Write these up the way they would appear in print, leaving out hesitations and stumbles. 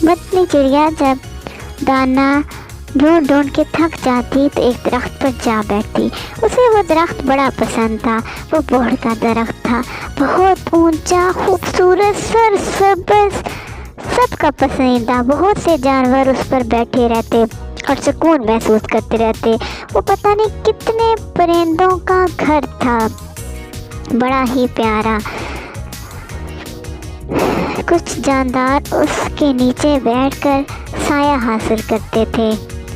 मछली चिड़िया जब दाना ढूंढ ढूंढ के थक जाती तो एक दरख्त पर जा बैठती। उसे वो दरख्त बड़ा पसंद था। वो बोहड़ का दरख्त था, बहुत ऊंचा, खूबसूरत, सरसब्ज़, सबका पसंदीदा। बहुत से जानवर उस पर बैठे रहते और सुकून महसूस करते रहते। वो पता नहीं कितने परिंदों का घर था, बड़ा ही प्यारा। कुछ जानदार उसके नीचे बैठकर साया हासिल करते थे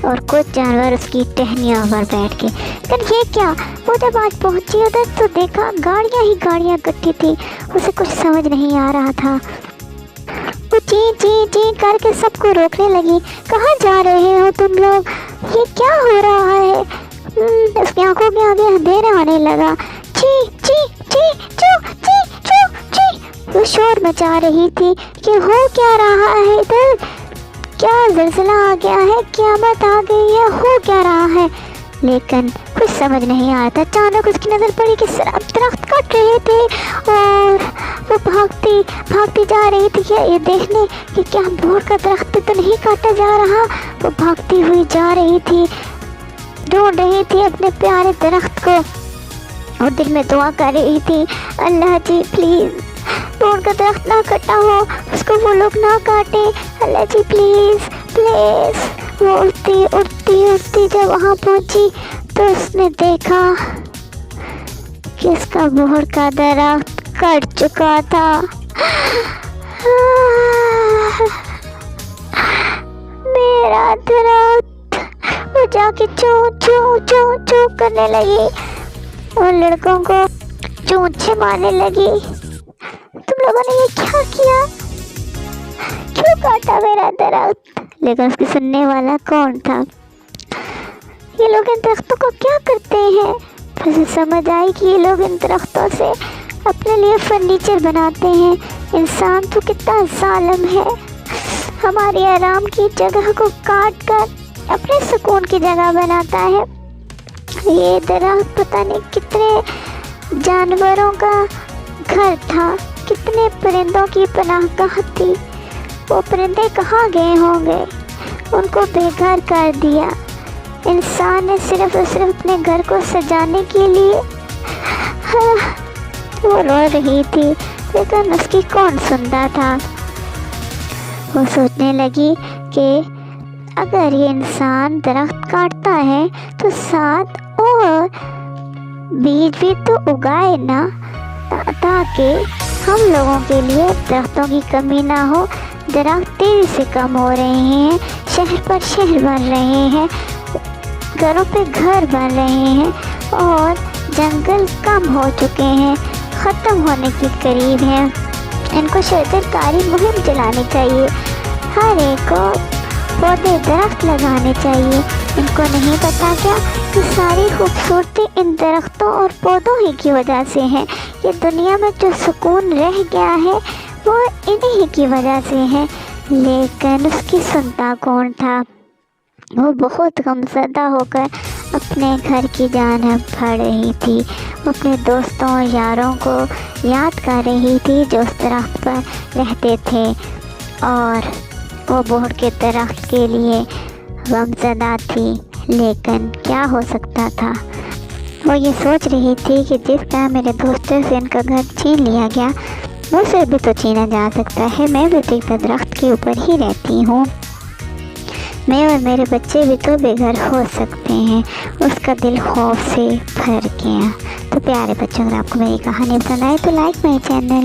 और कुछ जानवर उसकी टहनियों पर बैठ के। लेकिन ये क्या, वो जब आज पहुंची उधर तो देखा गाड़ियां ही गाड़ियां इकट्ठी थी। उसे कुछ समझ नहीं आ रहा था। वो ची ची ची करके सबको रोकने लगी। कहाँ जा रहे हो तुम लोग, ये क्या हो रहा है? उसकी आंखों के आगे अंधेरा आने लगा। ची ची ची चू ची चू ची। वो शोर मचा रही थी कि हो क्या रहा है इधर, क्या ज़लज़ला आ गया है, क़यामत आ गई है, हो क्या रहा है? लेकिन कुछ समझ नहीं आ रहा था। अचानक उसकी नज़र पड़ी कि दरख्त काट रहे थे और वो भागती भागती जा रही थी ये देखने कि क्या बोहड़ का दरख्त तो नहीं काटा जा रहा। वो भागती हुई जा रही थी, ढूंढ रही थी अपने प्यारे दरख्त को और दिल में दुआ कर रही थी, अल्लाह जी प्लीज़ बोहड़ का दरख्त ना कटा हो, उसको वो लोग ना काटें, अल्लाह जी प्लीज़ प्लीज़। वो उड़ती उड़ती उड़ती जब वहाँ पहुँची तो उसने देखा कि उसका बोहड़ का दरख्त कट चुका था। मेरा दरख्त। वो जाके चू चू चू चू करने लगी और लड़कों को चूंचे मारने लगी। तुम लोगों ने ये क्या किया, क्यों काटा मेरा दरख्त? लेकिन उसकी सुनने वाला कौन था? ये लोग इन दरख्तों को क्या करते हैं? फिर उसे समझ आई कि ये लोग इन दरख्तों से अपने लिए फर्नीचर बनाते हैं। इंसान तो कितना जालिम है, हमारी आराम की जगह को काट कर अपने सुकून की जगह बनाता है। ये दरख्त पता नहीं कितने जानवरों का घर था, कितने परिंदों की पनाहगाह थी। वो परिंदे कहाँ गए होंगे, उनको बेघर कर दिया। इंसान ने सिर्फ और सिर्फ अपने घर को सजाने के लिए। वो रो रही थी लेकिन उसकी कौन सुनता था। वो सोचने लगी कि अगर ये इंसान दरख्त काटता है तो साथ और बीज भी तो उगाए ना, ताकि हम लोगों के लिए दरख्तों की कमी ना हो। दरख्त तेज़ी से कम हो रहे हैं, शहर पर शहर बन रहे हैं, घरों पे घर बन रहे हैं और जंगल कम हो चुके हैं, ख़त्म होने के करीब हैं। इनको सरकारी मुहिम चलानी चाहिए, हर एक को पौधे दरख्त लगाने चाहिए। इनको नहीं पता क्या कि सारी खूबसूरती इन दरख्तों और पौधों ही की वजह से है। ये दुनिया में जो सुकून रह गया है वो इन्हीं की वजह से है। लेकिन उसकी सुनता कौन था? वो बहुत गमज़दा होकर अपने घर की जानिब बढ़ रही थी। वो अपने दोस्तों और यारों को याद कर रही थी जो उस दरख्त पर रहते थे और वो बोहड़ के दरख्त के लिए गमज़दा थी। लेकिन क्या हो सकता था? वो ये सोच रही थी कि जिस तरह मेरे दोस्तों से इनका घर छीन लिया गया, मुझसे भी तो छीना जा सकता है। मैं भी तो एक दरख्त के ऊपर ही रहती हूँ, मैं और मेरे बच्चे भी तो बेघर हो सकते हैं। उसका दिल खौफ से भर गया। तो प्यारे बच्चों, अगर आपको मेरी कहानी पसंद आए तो लाइक माई चैनल।